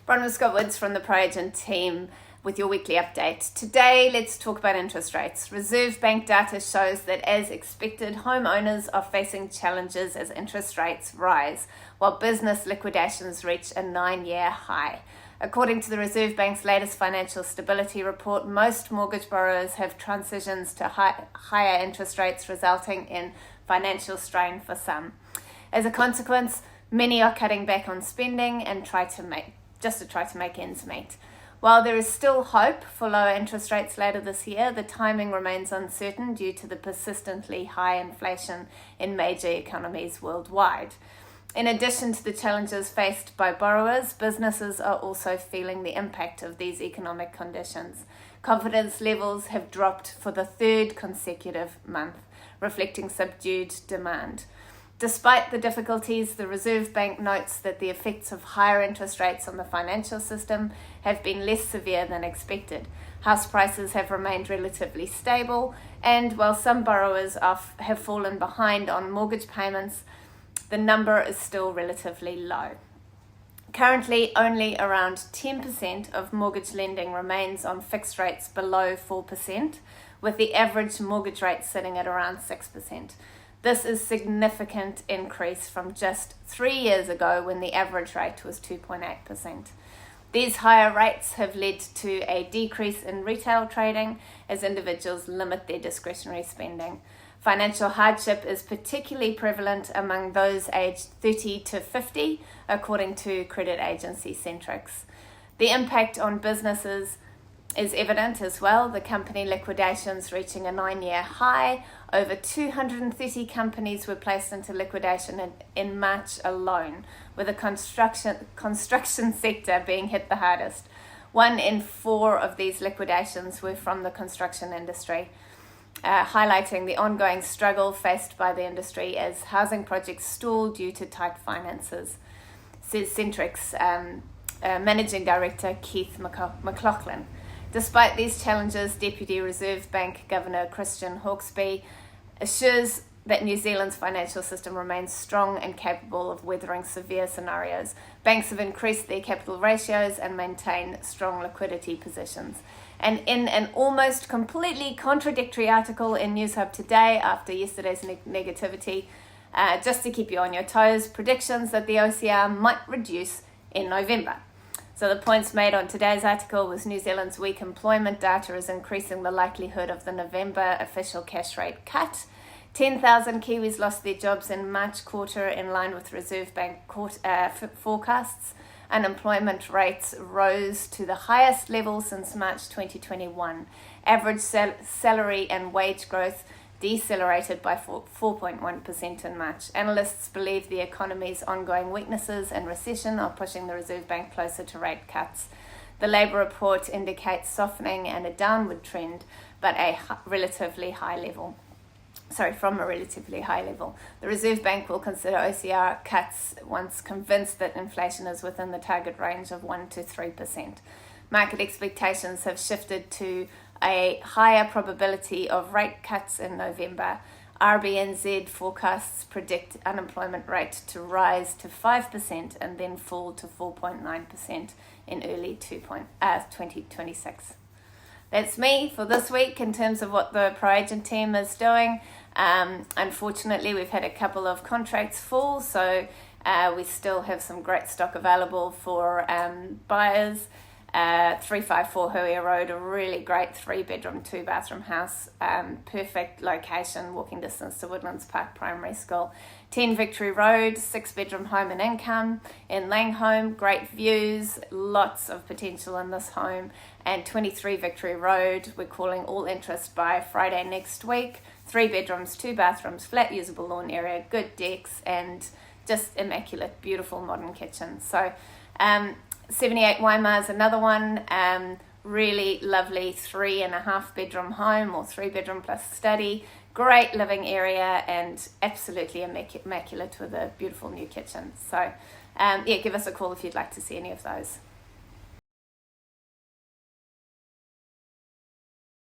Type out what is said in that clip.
Bronwyn Scott Woods from the ProAgent team with your weekly update. Today, let's talk about interest rates. Reserve Bank data shows that, as expected, homeowners are facing challenges as interest rates rise, while business liquidations reach a 9-year high. According to the Reserve Bank's latest financial stability report, most mortgage borrowers have transitions to higher interest rates, resulting in financial strain for some. As a consequence, many are cutting back on spending and try to make ends meet. While there is still hope for lower interest rates later this year, the timing remains uncertain due to the persistently high inflation in major economies worldwide. In addition to the challenges faced by borrowers, businesses are also feeling the impact of these economic conditions. Confidence levels have dropped for the third consecutive month, reflecting subdued demand. Despite the difficulties, the Reserve Bank notes that the effects of higher interest rates on the financial system have been less severe than expected. House prices have remained relatively stable, and while some borrowers have fallen behind on mortgage payments, the number is still relatively low. Currently, only around 10% of mortgage lending remains on fixed rates below 4%, with the average mortgage rate sitting at around 6%. This is a significant increase from just 3 years ago when the average rate was 2.8%. These higher rates have led to a decrease in retail trading as individuals limit their discretionary spending. Financial hardship is particularly prevalent among those aged 30 to 50, according to credit agency Centrix. The impact on businesses is evident as well, the company liquidations reaching a 9-year high. Over 230 companies were placed into liquidation in March alone, with the construction sector being hit the hardest. 1 in 4 of these liquidations were from the construction industry, highlighting the ongoing struggle faced by the industry as housing projects stall due to tight finances, says Centrix Managing Director Keith McLaughlin. Despite these challenges, Deputy Reserve Bank Governor Christian Hawkesby assures that New Zealand's financial system remains strong and capable of weathering severe scenarios. Banks have increased their capital ratios and maintain strong liquidity positions. And in an almost completely contradictory article in Newshub today, after yesterday's negativity, just to keep you on your toes, predictions that the OCR might reduce in November. So the points made on today's article was New Zealand's weak employment data is increasing the likelihood of the November official cash rate cut. 10,000 Kiwis lost their jobs in March quarter in line with Reserve Bank forecasts. Unemployment rates rose to the highest level since March 2021. Average salary and wage growth decelerated by 4.1% in March. Analysts believe the economy's ongoing weaknesses and recession are pushing the Reserve Bank closer to rate cuts. The labour report indicates softening and a downward trend, but from a relatively high level. The Reserve Bank will consider OCR cuts once convinced that inflation is within the target range of 1 to 3%. Market expectations have shifted to a higher probability of rate cuts in November. RBNZ forecasts predict unemployment rate to rise to 5% and then fall to 4.9% in early 2026. That's me for this week in terms of what the ProAgent team is doing. Unfortunately, we've had a couple of contracts fall, so we still have some great stock available for buyers. 354 Huia Road, a really great 3-bedroom, 2-bathroom house, perfect location, walking distance to Woodlands Park Primary School. 10 Victory Road, 6-bedroom home and income in Langholm, great views, lots of potential in this home. And 23 Victory Road, we're calling all interest by Friday next week. 3 bedrooms, 2 bathrooms, flat usable lawn area, good decks, and just immaculate, beautiful modern kitchen. So 78 Waimar is another one, really lovely 3.5 bedroom home or 3-bedroom plus study, great living area and absolutely immaculate with a beautiful new kitchen. So give us a call if you'd like to see any of those.